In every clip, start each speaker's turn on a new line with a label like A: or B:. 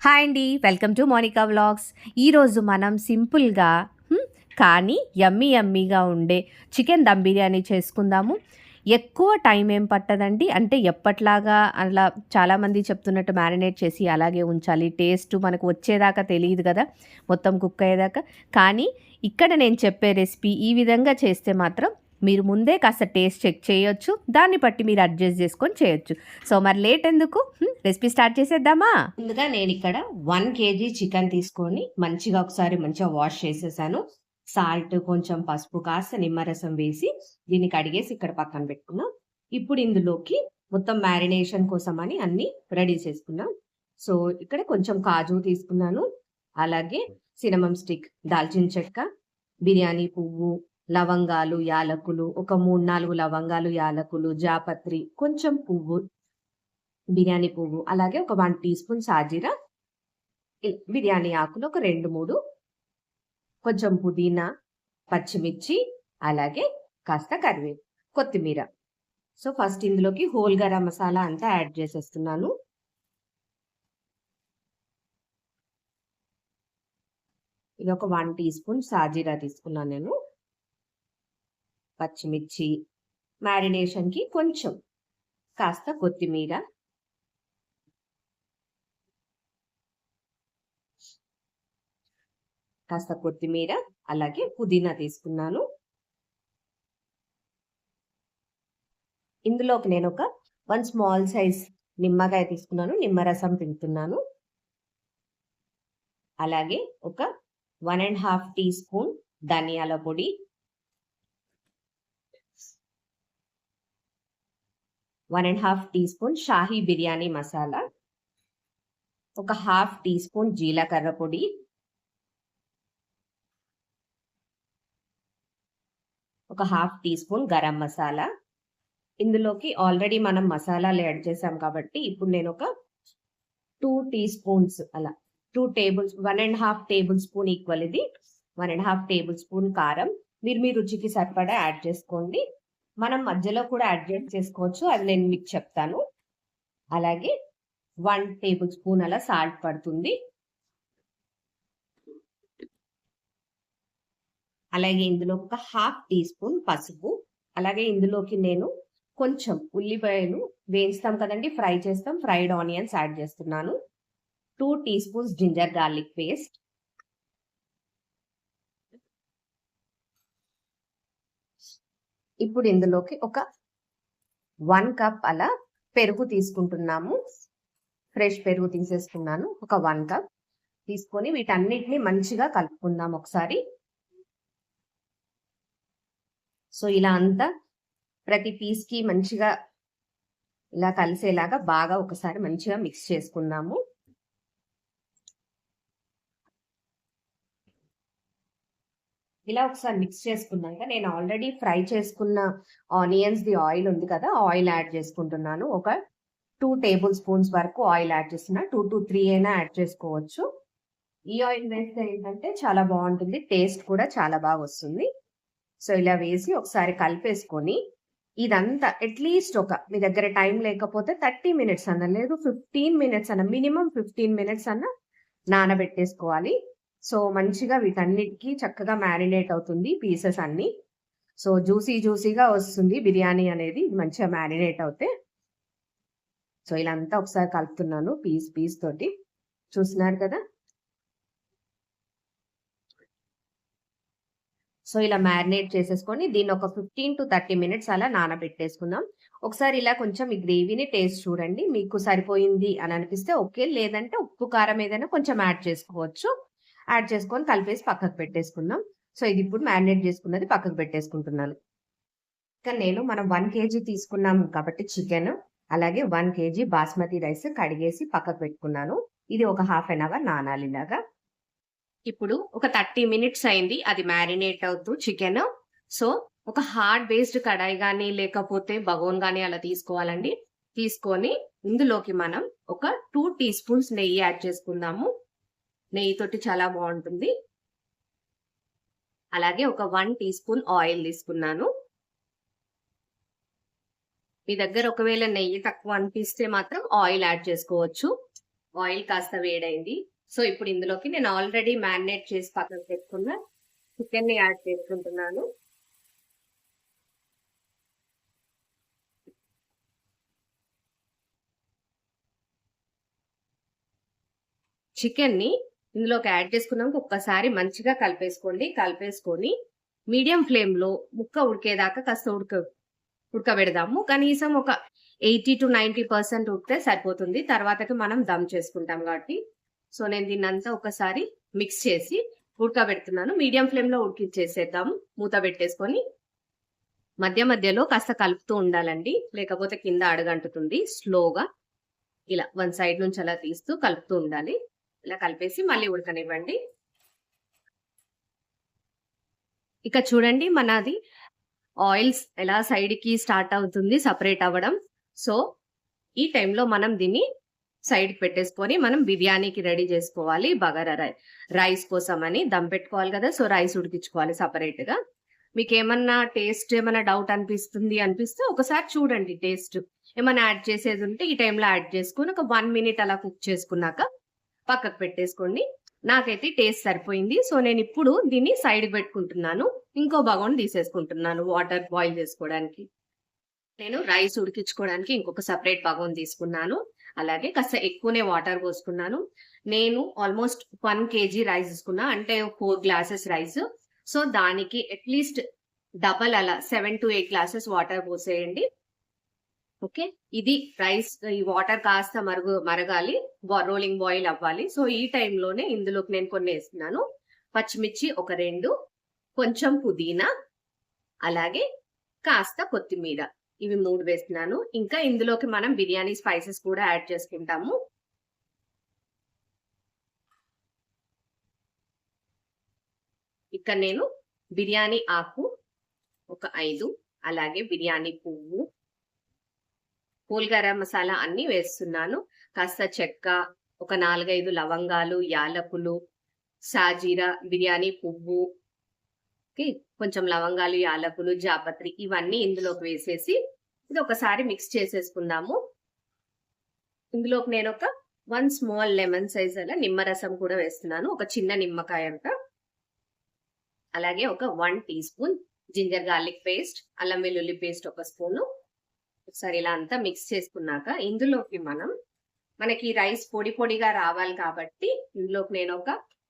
A: Hi అండి, welcome to Monika vlogs. ఈరోజు మనం సింపుల్గా కానీ యమ్మీగా ఉండే చికెన్ దమ్ బిర్యానీ చేసుకుందాము. ఎక్కువ టైం ఏం పట్టదండి. అంటే ఎప్పట్లాగా అలా చాలామంది చెప్తున్నట్టు మ్యారినేట్ చేసి అలాగే ఉంచాలి, టేస్ట్ మనకు వచ్చేదాకా తెలియదు కదా, మొత్తం కుక్ అయ్యేదాకా. కానీ ఇక్కడ నేను చెప్పే రెసిపీ ఈ విధంగా చేస్తే మాత్రం మీరు ముందే కాస్త టేస్ట్ చెక్ చేయొచ్చు, దాన్ని బట్టి మీరు అడ్జస్ట్ చేసుకొని చేయొచ్చు. సో మరి లేట్ ఎందుకు, రెసిపీ స్టార్ట్ చేసేద్దామా. ముందుగా నేను ఇక్కడ 1 kg చికెన్ తీసుకొని మంచిగా ఒకసారి వాష్ చేసేసాను. సాల్ట్, కొంచెం పసుపు, కాస్త నిమ్మరసం వేసి దీన్ని కడిగేసి ఇక్కడ పక్కన పెట్టుకున్నాం. ఇప్పుడు ఇందులోకి మొత్తం మ్యారినేషన్ కోసం అని అన్ని రెడీ చేసుకున్నాం. సో ఇక్కడ కొంచెం కాజు తీసుకున్నాను, అలాగే సినమన్ స్టిక్, దాల్చిన చెక్క, బిర్యానీ పువ్వు, లవంగాలు, యాలకులు, ఒక 3-4 లవంగాలు, యాలకులు, జాపత్రి, కొంచెం పువ్వు, బిర్యానీ పువ్వు, అలాగే ఒక 1 టీ స్పూన్ సాజీరా, బిర్యానీ ఆకులు ఒక 2-3, కొంచెం పుదీనా, పచ్చిమిర్చి, అలాగే కాస్త కరివేపు, కొత్తిమీర. సో ఫస్ట్ ఇందులోకి హోల్ గరం మసాలా అంతా యాడ్ చేసేస్తున్నాను. ఇది ఒక 1 టీ స్పూన్ సాజీరా తీసుకున్నాను నేను. పచ్చిమిర్చి, మ్యారినేషన్కి కొంచెం కాస్త కొత్తిమీర, అలాగే పుదీనా తీసుకున్నాను. ఇందులోకి నేను ఒక 1 స్మాల్ సైజ్ నిమ్మకాయ తీసుకున్నాను, నిమ్మరసం పిండుతున్నాను. అలాగే ఒక 1.5 టీ స్పూన్ ధనియాల పొడి, 1.5 టీ స్పూన్ షాహీ బిర్యానీ మసాలా, ఒక 1/2 టీ స్పూన్ జీలకర్ర పొడి, ఒక 1/2 టీ స్పూన్ గరం మసాలా. ఇందులోకి ఆల్రెడీ మనం మసాలాలు యాడ్ చేసాం కాబట్టి ఇప్పుడు నేను ఒక 2 టీ స్పూన్స్ అలా 1.5 టేబుల్ స్పూన్ ఈక్వల్ ఇది 1.5 టేబుల్ స్పూన్ కారం. మీరు మీ రుచికి సరిపడా యాడ్ చేసుకోండి. మనం మధ్యలో కూడా యాడ్ చేసుకోవచ్చు, అది నేను మీకు చెప్తాను. అలాగే 1 టేబుల్ స్పూన్ అలా సాల్ట్ పడుతుంది. అలాగే ఇందులో ఒక 1/2 టీ స్పూన్ పసుపు. అలాగే ఇందులోకి నేను కొంచెం ఉల్లిపాయలు వేయిస్తాం కదండి, ఫ్రై చేస్తాం, ఫ్రైడ్ ఆనియన్స్ యాడ్ చేస్తున్నాను. 2 teaspoons ginger garlic paste, ఇప్పుడు ఇందులోకి ఒక 1 కప్ అలా పెరుగు తీసుకుంటున్నాము. ఫ్రెష్ పెరుగు తీసేసుకున్నాను, ఒక 1 కప్ తీసుకొని వీటన్నిటిని మంచిగా కలుపుకుందాం ఒకసారి. సో ఇలా అంతా ప్రతి పీస్కి మంచిగా ఇలా కలిసేలాగా బాగా ఒకసారి మంచిగా మిక్స్ చేసుకుందాము. ఇలా ఒకసారి మిక్స్ చేసుకున్నాక నేను ఆల్రెడీ ఫ్రై చేసుకున్న ఆనియన్స్ ది ఆయిల్ ఉంది కదా, ఆయిల్ యాడ్ చేసుకుంటున్నాను. ఒక 2 టేబుల్ స్పూన్స్ వరకు ఆయిల్ యాడ్ చేస్తున్నా, 2 to 3 అయినా యాడ్ చేసుకోవచ్చు. ఈ ఆయిల్ వేస్తే ఏంటంటే చాలా బాగుంటుంది, టేస్ట్ కూడా చాలా బాగా వస్తుంది. సో ఇలా వేసి ఒకసారి కలిపేసుకొని ఇదంతా అట్లీస్ట్ మీ దగ్గర టైం లేకపోతే 30 మినిట్స్ అన్న, లేదు 15 మినిట్స్ అన్న, మినిమం 15 మినిట్స్ అన్న నానబెట్టేసుకోవాలి. సో మంచిగా వీటన్నిటికీ చక్కగా మ్యారినేట్ అవుతుంది పీసెస్ అన్ని. సో జ్యూసీగా వస్తుంది బిర్యానీ అనేది మంచిగా మ్యారినేట్ అవుతే. సో ఇలా అంతా ఒకసారి కలుపుతున్నాను పీస్ తోటి, చూస్తున్నారు కదా. సో ఇలా మ్యారినేట్ చేసేసుకొని దీన్ని ఒక 15 to 30 మినిట్స్ అలా నానబెట్టేసుకుందాం. ఒకసారి ఇలా కొంచెం ఈ గ్రేవీని టేస్ట్ చూడండి, మీకు సరిపోయింది అని అనిపిస్తే ఓకే, లేదంటే ఉప్పు కారం ఏదైనా కొంచెం యాడ్ చేసుకోవచ్చు. యాడ్ చేసుకొని కలిపేసి పక్కకు పెట్టేసుకుందాం. సో ఇది ఇప్పుడు మ్యారినేట్ చేసుకున్నది పక్కకు పెట్టేసుకుంటున్నాను. ఇంకా నేను మనం 1 kg తీసుకున్నాం కాబట్టి చికెన్, అలాగే 1 kg బాస్మతి రైస్ కడిగేసి పక్కకు పెట్టుకున్నాను. ఇది ఒక 1/2 అవర్ నానాలి ఇలాగా. ఇప్పుడు ఒక 30 మినిట్స్ అయింది అది మ్యారినేట్ అవుతూ చికెన్. సో ఒక హార్డ్ బేస్డ్ కడాయి కానీ లేకపోతే బగోన్ కానీ అలా తీసుకోవాలండి. తీసుకొని ఇందులోకి మనం ఒక 2 టీ స్పూన్స్ నెయ్యి యాడ్ చేసుకుందాము. నెయ్యితోటి చాలా బాగుంటుంది. అలాగే ఒక 1 టీ స్పూన్ ఆయిల్ తీసుకున్నాను. మీ దగ్గర ఒకవేళ నెయ్యి తక్కువ అనిపిస్తే మాత్రం ఆయిల్ యాడ్ చేసుకోవచ్చు. ఆయిల్ కాస్త వేడైంది. సో ఇప్పుడు ఇందులోకి నేను ఆల్రెడీ మ్యారినేట్ చేసి పక్కన పెట్టుకున్న చికెన్ ని యాడ్ చేసుకుంటున్నాను. చికెన్ ని ఇందులోకి యాడ్ చేసుకున్నాక ఒక్కసారి మంచిగా కలిపేసుకొని మీడియం ఫ్లేమ్ లో ముక్క ఉడికేదాకా కాస్త ఉడకబెడదాము. కనీసం ఒక 80 to 90% ఉడికితే సరిపోతుంది. తర్వాతకి మనం దమ్ చేసుకుంటాం కాబట్టి. సో నేను దీన్నంతా ఒకసారి మిక్స్ చేసి ఉడకబెడుతున్నాను. మీడియం ఫ్లేమ్ లో ఉడికిచ్చేసేద్దాం మూత పెట్టేసుకొని. మధ్య మధ్యలో కాస్త కలుపుతూ ఉండాలండి, లేకపోతే కింద అడుగంటుతుంది. స్లోగా ఇలా వన్ సైడ్ నుంచి అలా తీస్తూ కలుపుతూ ఉండాలి. ఇలా కలిపేసి మళ్ళీ ఉడకనివ్వండి. ఇక చూడండి మనది ఆయిల్స్ ఎలా సైడ్ కి స్టార్ట్ అవుతుంది సపరేట్ అవ్వడం. సో ఈ టైంలో మనం దీన్ని సైడ్ పెట్టేసుకొని మనం బిర్యానీకి రెడీ చేసుకోవాలి. బగారా రైస్ కోసం అని దమ్ పెట్టుకోవాలి కదా. సో రైస్ ఉడికించుకోవాలి సపరేట్ గా. మీకు ఏమన్నా టేస్ట్ ఏమన్నా డౌట్ అనిపిస్తే ఒకసారి చూడండి. టేస్ట్ ఏమైనా యాడ్ చేసేది ఉంటే ఈ టైంలో యాడ్ చేసుకుని ఒక 1 minute అలా కుక్ చేసుకున్నాక పక్కకు పెట్టేసుకోండి. నాకైతే టేస్ట్ సరిపోయింది. సో నేను ఇప్పుడు దీన్ని సైడ్ పెట్టుకుంటున్నాను. ఇంకో బగోన్ తీసేసుకుంటున్నాను వాటర్ బాయిల్ చేసుకోవడానికి. నేను రైస్ ఉడికించుకోవడానికి ఇంకొక సపరేట్ బగోన్ తీసుకున్నాను. అలాగే కాస్త ఎక్కువనే వాటర్ పోసుకున్నాను. నేను ఆల్మోస్ట్ 1 kg రైస్ తీసుకున్నా, అంటే 4 glasses రైస్. సో దానికి అట్లీస్ట్ డబల్ అలా 7 to 8 glasses వాటర్ పోసేయండి. ఓకే, ఇది రైస్ ఈ వాటర్ కాస్త మరగాలి, రోలింగ్ బాయిల్ అవ్వాలి. సో ఈ టైంలోనే ఇందులోకి నేను కొన్ని వేస్తున్నాను. పచ్చిమిర్చి ఒక 2, కొంచెం పుదీనా, అలాగే కాస్త కొత్తిమీర, ఇవి 3 వేస్తున్నాను. ఇంకా ఇందులోకి మనం బిర్యానీ స్పైసెస్ కూడా యాడ్ చేసుకుంటాము. ఇక్కడ నేను బిర్యానీ ఆకు ఒక 5, అలాగే బిర్యానీ పువ్వు, హోల్ గరం మసాలా అన్ని వేస్తున్నాను. కాస్త చెక్క, ఒక 4-5 లవంగాలు, యాలకులు, సాజీరా, బిర్యానీ పువ్వు, కొంచెం లవంగాలు, యాలకులు, జాపత్రి, ఇవన్నీ ఇందులోకి వేసేసి ఇది ఒకసారి మిక్స్ చేసేసుకుందాము. ఇందులోకి నేను ఒక 1 small లెమన్ సైజ్ అలా నిమ్మరసం కూడా వేస్తున్నాను, ఒక చిన్న నిమ్మకాయ అంట. అలాగే ఒక 1 teaspoon జింజర్ గార్లిక్ పేస్ట్, అల్లం వెల్లుల్లి పేస్ట్ ఒక స్పూను. ఒకసారి ఇలా అంతా మిక్స్ చేసుకున్నాక ఇందులోకి మనకి రైస్ పొడి పొడిగా రావాలి కాబట్టి ఇందులోకి నేను ఒక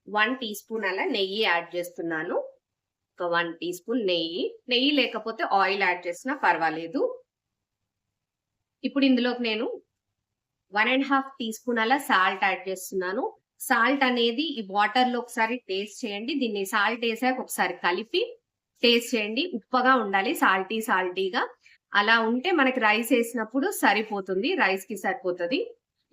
A: 1 teaspoon అలా నెయ్యి యాడ్ చేస్తున్నాను. ఒక 1 teaspoon నెయ్యి లేకపోతే ఆయిల్ యాడ్ చేసినా పర్వాలేదు. ఇప్పుడు ఇందులోకి నేను 1.5 teaspoon అలా సాల్ట్ యాడ్ చేస్తున్నాను. సాల్ట్ అనేది ఈ వాటర్ లో ఒకసారి టేస్ట్ చేయండి. దీన్ని సాల్ట్ వేసాక ఒకసారి కలిపి టేస్ట్ చేయండి. ఉప్పగా ఉండాలి, సాల్టీగా. అలా ఉంటే మనకి రైస్ వేసినప్పుడు సరిపోతుంది, రైస్ కి సరిపోతుంది.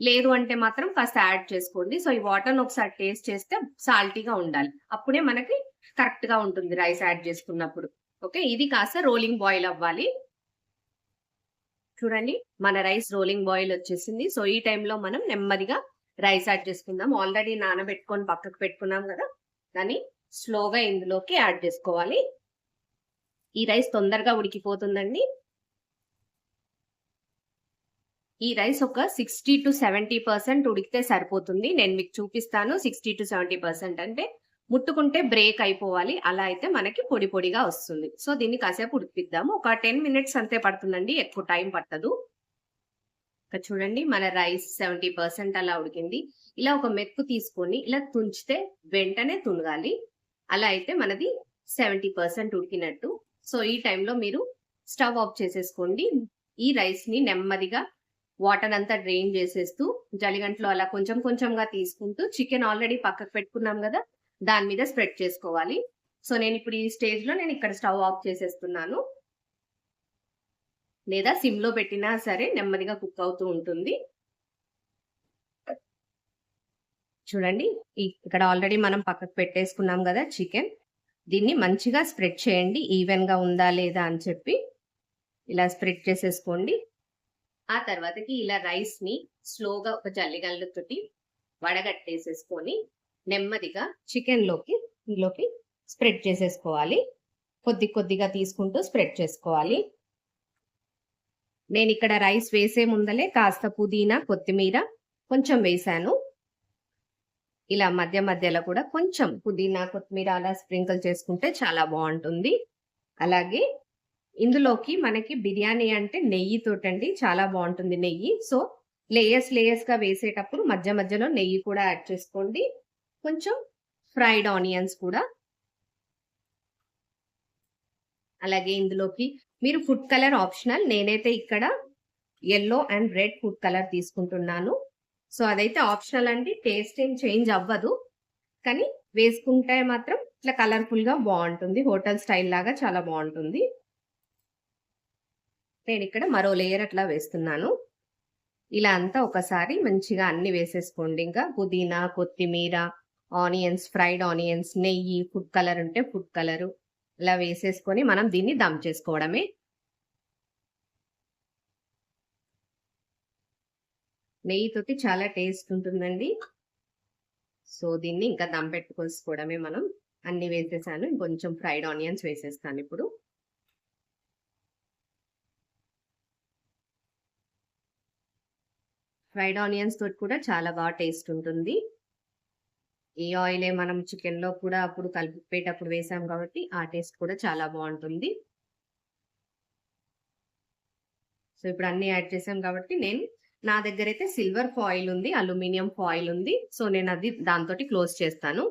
A: లేదు అంటే మాత్రం కాస్త యాడ్ చేసుకోండి. సో ఈ వాటర్ ఒకసారి టేస్ట్ చేస్తే సాల్టీగా ఉండాలి, అప్పుడే మనకి కరెక్ట్ గా ఉంటుంది రైస్ యాడ్ చేసుకున్నప్పుడు. ఓకే, ఇది కాస్త రోలింగ్ బాయిల్ అవ్వాలి. చూడండి మన రైస్ రోలింగ్ బాయిల్ వచ్చేసింది. సో ఈ టైంలో మనం నెమ్మదిగా రైస్ యాడ్ చేసుకుందాం. ఆల్రెడీ నానబెట్టుకొని పక్కకు పెట్టుకున్నాం కదా, దాన్ని స్లోగా ఇందులోకి యాడ్ చేసుకోవాలి. ఈ రైస్ తొందరగా ఉడికిపోతుందండి. ఈ రైస్ ఒక 60 to 70% ఉడికితే సరిపోతుంది. నేను మీకు చూపిస్తాను. 60 to 70% అంటే ముట్టుకుంటే బ్రేక్ అయిపోవాలి, అలా అయితే మనకి పొడి పొడిగా వస్తుంది. సో దీన్ని కాసేపు ఉడికిద్దాము. ఒక 10 minutes అంతే పడుతుందండి, ఎక్కువ టైం పట్టదు. ఇక్కడ చూడండి మన రైస్ 70% అలా ఉడికింది. ఇలా ఒక మెతుకు తీసుకొని ఇలా తుంచితే వెంటనే తునగాలి, అలా అయితే మనది 70% ఉడికినట్టు. సో ఈ టైంలో మీరు స్టవ్ ఆఫ్ చేసేసుకోండి. ఈ రైస్ ని నెమ్మదిగా వాటర్ అంతా డ్రైన్ చేసేస్తూ జలిగంటలో అలా కొంచెం కొంచెంగా తీసుకుంటూ చికెన్ ఆల్రెడీ పక్కకు పెట్టుకున్నాం కదా, దాని మీద స్ప్రెడ్ చేసుకోవాలి. సో నేను ఇప్పుడు ఈ స్టేజ్ లో నేను ఇక్కడ స్టవ్ ఆఫ్ చేసేస్తున్నాను. లేదా సిమ్ లో పెట్టినా సరే నెమ్మదిగా కుక్ అవుతూ ఉంటుంది. చూడండి ఇక్కడ ఆల్రెడీ మనం పక్కకు పెట్టేసుకున్నాం కదా చికెన్. దీన్ని మంచిగా స్ప్రెడ్ చేయండి, ఈవెన్ గా ఉందా లేదా అని చెప్పి ఇలా స్ప్రెడ్ చేసేసుకోండి. ఆ తర్వాతకి ఇలా రైస్ ని స్లోగా ఒక జల్లిగల్లతోటి వడగట్టేసేసుకొని నెమ్మదిగా చికెన్ లోకి స్ప్రెడ్ చేసేసుకోవాలి. కొద్దిగా తీసుకుంటూ స్ప్రెడ్ చేసుకోవాలి. నేను ఇక్కడ రైస్ వేసే ముందలే కాస్త పుదీనా, కొత్తిమీర కొంచెం వేసాను. ఇలా మధ్య మధ్యలో కూడా కొంచెం పుదీనా కొత్తిమీర అలా స్ప్రింకిల్ చేసుకుంటే చాలా బాగుంటుంది. అలాగే ఇందులోకి మనకి బిర్యానీ అంటే నెయ్యితోటండి చాలా బాగుంటుంది నెయ్యి. సో లేయర్స్ గా వేసేటప్పుడు మధ్య మధ్యలో నెయ్యి కూడా యాడ్ చేసుకోండి. కొంచెం ఫ్రైడ్ ఆనియన్స్ కూడా. అలాగే ఇందులోకి మీరు ఫుడ్ కలర్ ఆప్షనల్. నేనైతే ఇక్కడ yellow and red food colour తీసుకుంటున్నాను. సో అదైతే ఆప్షనల్ అండి. టేస్ట్ ఏం చేంజ్ అవ్వదు. కానీ వేసుకుంటే మాత్రం ఇట్లా కలర్ఫుల్ గా బాగుంటుంది. హోటల్ స్టైల్ లాగా చాలా బాగుంటుంది. నేను ఇక్కడ మరో లేయర్ అట్లా వేస్తున్నాను. ఇలా అంతా ఒకసారి మంచిగా అన్ని వేసేసుకోండి. ఇంకా పుదీనా, కొత్తిమీర, ఆనియన్స్, ఫ్రైడ్ ఆనియన్స్, నెయ్యి, ఫుడ్ కలర్ ఉంటే ఫుడ్ కలరు ఇలా వేసేసుకొని మనం దీన్ని దమ్ చేసుకోవడమే. నెయ్యితోటి చాలా టేస్ట్ ఉంటుందండి. సో దీన్ని ఇంకా దమ్ పెట్టుకోసుకోవడమే మనం. అన్ని వేసేసాను. ఇంకొంచెం ఫ్రైడ్ ఆనియన్స్ వేసేస్తాను ఇప్పుడు. ఫ్రైడ్ ఆనియన్స్ తోటి కూడా చాలా బాగా టేస్ట్ ఉంటుంది. ఈ ఆయిలే మనం చికెన్లో కూడా అప్పుడు కలిపేటప్పుడు వేసాం కాబట్టి ఆ టేస్ట్ కూడా చాలా బాగుంటుంది. సో ఇప్పుడు అన్ని యాడ్ చేసాం కాబట్టి నా దగ్గర అయితే సిల్వర్ ఫాయిల్ ఉంది, అల్యూమినియం ఫాయిల్ ఉంది. సో నేను అది దాంతో క్లోజ్ చేస్తాను.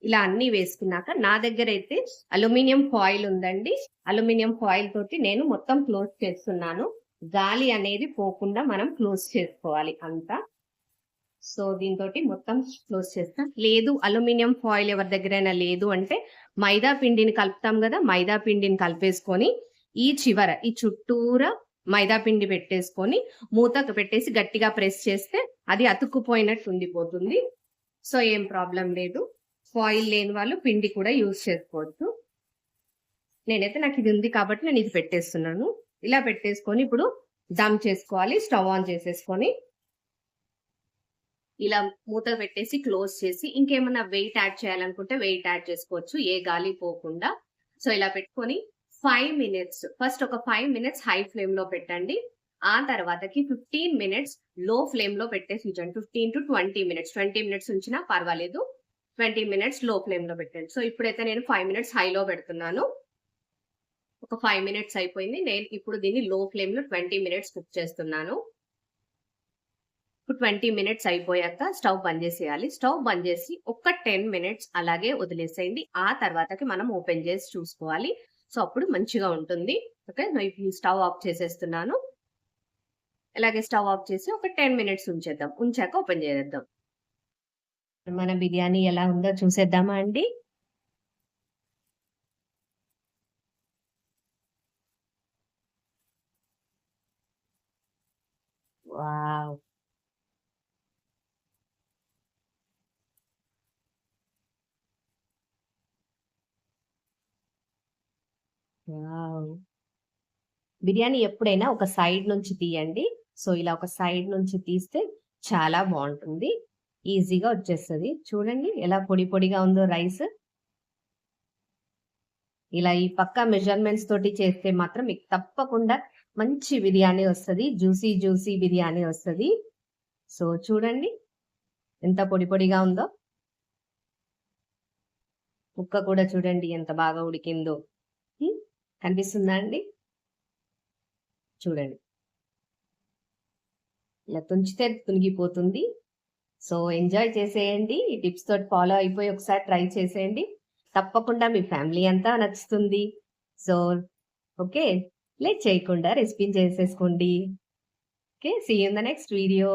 A: ఇలా అన్ని వేసుకున్నాక నా దగ్గర అయితే అల్యూమినియం ఫాయిల్ ఉందండి. అల్యూమినియం ఫాయిల్ తోటి నేను మొత్తం క్లోజ్ చేస్తున్నాను. గాలి అనేది పోకుండా మనం క్లోజ్ చేసుకోవాలి అంతా. సో దీంతో మొత్తం క్లోజ్ చేస్తాం. లేదు అల్యూమినియం ఫాయిల్ ఎవరి దగ్గరైనా లేదు అంటే మైదా పిండిని కలుపుతాం కదా, మైదా పిండిని కలిపేసుకొని ఈ చుట్టూరా మైదా పిండి పెట్టేసుకొని మూత పెట్టేసి గట్టిగా ప్రెస్ చేస్తే అది అతుక్కుపోయినట్టు ఉండిపోతుంది. సో ఏం ప్రాబ్లం లేదు. ఫాయిల్ లేని వాళ్ళు పిండి కూడా యూజ్ చేసుకోవచ్చు. నేనైతే నాకు ఇది ఉంది కాబట్టి నేను ఇది పెట్టేస్తున్నాను. ఇలా పెట్టేసుకొని ఇప్పుడు దమ్ చేసుకోవాలి. స్టవ్ ఆన్ చేసేసుకొని ఇలా మూత పెట్టేసి క్లోజ్ చేసి ఇంకేమన్నా వెయిట్ యాడ్ చేయాలనుకుంటే వెయిట్ యాడ్ చేసుకోవచ్చు, ఏ గాలి పోకుండా. సో ఇలా పెట్టుకొని 5 minutes ఫస్ట్ ఒక 5 minutes హై ఫ్లేమ్ లో పెట్టండి. ఆ తర్వాతకి 15 minutes లో ఫ్లేమ్ లో పెట్టేసి ఉంచండి. 15 to 20 minutes 20 minutes ఉంచినా పర్వాలేదు. 20 minutes లో ఫ్లేమ్ లో పెట్టండి. సో ఇప్పుడైతే నేను 5 minutes హైలో పెడుతున్నాను. ఒక 5 minutes అయిపోయింది. నేను ఇప్పుడు దీన్ని లో ఫ్లేమ్ లో 20 minutes కుక్ చేస్తున్నాను. ఇప్పుడు 20 minutes అయిపోయాక స్టవ్ బంద్ చేసేయాలి. స్టవ్ బంద్ చేసి ఒక 10 minutes అలాగే వదిలేసేయండి. ఆ తర్వాతకి మనం ఓపెన్ చేసి చూసుకోవాలి. సో అప్పుడు మంచిగా ఉంటుంది. ఓకే, ఇప్పుడు స్టవ్ ఆఫ్ చేసేస్తున్నాను. అలాగే స్టవ్ ఆఫ్ చేసి ఒక 10 minutes ఉంచేద్దాం. ఉంచాక ఓపెన్ చేద్దాం. మన బిర్యానీ ఎలా ఉందో చూసేద్దామా అండి? Wow, wow. బిర్యానీ ఎప్పుడైనా ఒక సైడ్ నుంచి తీయండి. సో ఇలా ఒక సైడ్ నుంచి తీస్తే చాలా బాగుంటుంది. ఈజీగా వచ్చేస్తుంది. చూడండి ఎలా పొడి పొడిగా ఉందో రైస్. ఇలా ఈ పక్కా మెజర్మెంట్స్ తోటి చేస్తే మాత్రం మీకు తప్పకుండా మంచి బిర్యానీ వస్తుంది. జ్యూసీ జ్యూసీ బిర్యానీ వస్తుంది. సో చూడండి ఎంత పొడి పొడిగా ఉందో. ముక్క కూడా చూడండి ఎంత బాగా ఉడికిందో. కనిపిస్తుందా అండి? చూడండి ఇలా తుంచితే తునిగిపోతుంది. సో ఎంజాయ్ చేసేయండి. ఈ టిప్స్ తోటి ఫాలో అయిపోయి ఒకసారి ట్రై చేసేయండి. తప్పకుండా మీ ఫ్యామిలీ అంతా నచ్చుతుంది. సో ఓకే, లేట్ చేయకుండా రెసిపీ చేసేసుకోండి. Okay, see you in the next video.